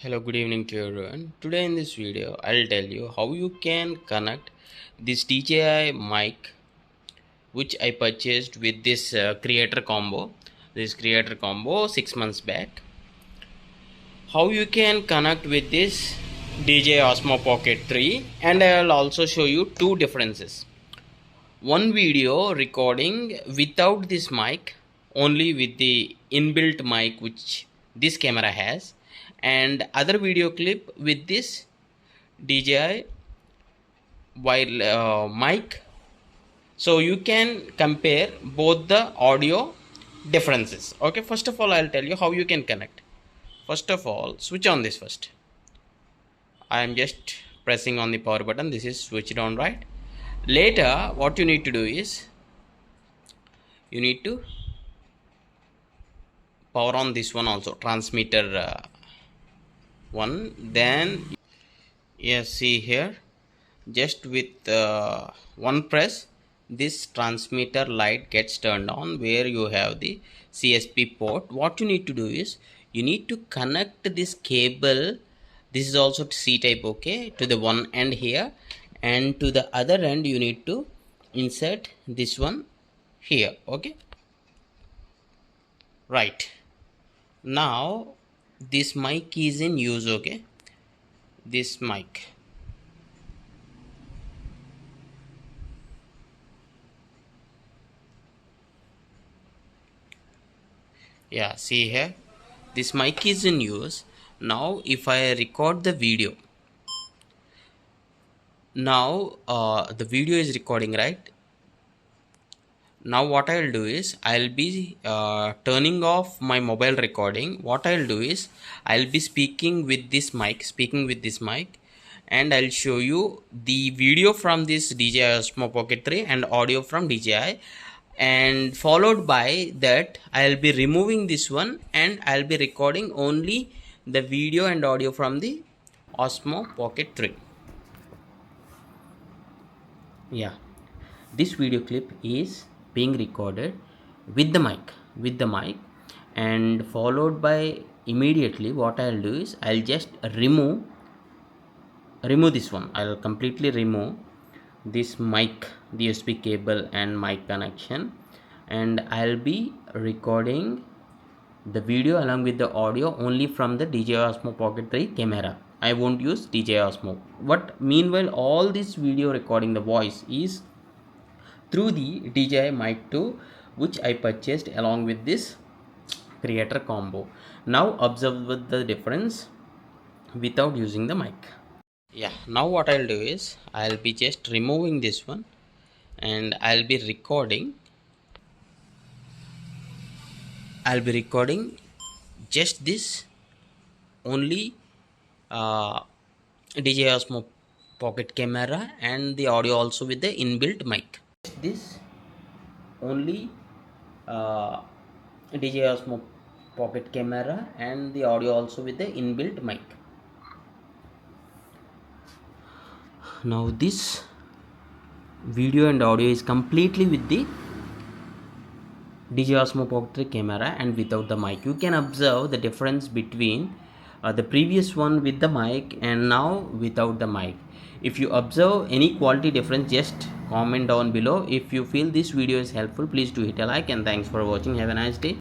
Hello, good evening to everyone. Today in this video, I'll tell you how you can connect this DJI mic which I purchased with this creator combo. This creator combo 6 months back. How you can connect with this DJI Osmo Pocket 3, and I'll also show you two differences. One video recording without this mic, only with the inbuilt mic which this camera has, and other video clip with this DJI mic. So you can compare both the audio differences. Okay, first of all, I'll tell you how you can connect. First of all, switch on this first. I am just pressing on the power button. This is switched on, right? Later, what you need to do is you need to power on this one also, transmitter one. Then yes, see here, just with one press, this transmitter light gets turned on where you have the CSP port. What you need to do is you need to connect this cable. This is also C type, okay, to the one end here, and to the other end you need to insert this one here. Okay, right now this mic is in use. Okay, this mic, yeah, see here, this mic is in use. Now if I record the video, now the video is recording, right? Now what I'll do is I'll be turning off my mobile recording. What I'll do is I'll be speaking with this mic, and I'll show you the video from this DJI Osmo Pocket 3 and audio from DJI, and followed by that I'll be removing this one and I'll be recording only the video and audio from the Osmo Pocket 3. Yeah, this video clip is being recorded with the mic, and followed by immediately what I'll do is I'll just remove this one. I'll completely remove this mic, the USB cable and mic connection, and I'll be recording the video along with the audio only from the DJI Osmo Pocket 3 camera. I won't use DJI Osmo. But meanwhile, all this video recording, the voice, is through the DJI Mic 2, which I purchased along with this creator combo. Now observe the difference without using the mic. Yeah, now what I'll do is I'll be just removing this one and I'll be recording just this only DJI Osmo Pocket camera and the audio also with the inbuilt mic. This only DJI Osmo Pocket camera and the audio also with the inbuilt mic. Now this video and audio is completely with the DJI Osmo Pocket 3 camera and without the mic. You can observe the difference between the previous one with the mic and now without the mic. If you observe any quality difference, just comment down below. If you feel this video is helpful, please do hit a like, and thanks for watching. Have a nice day.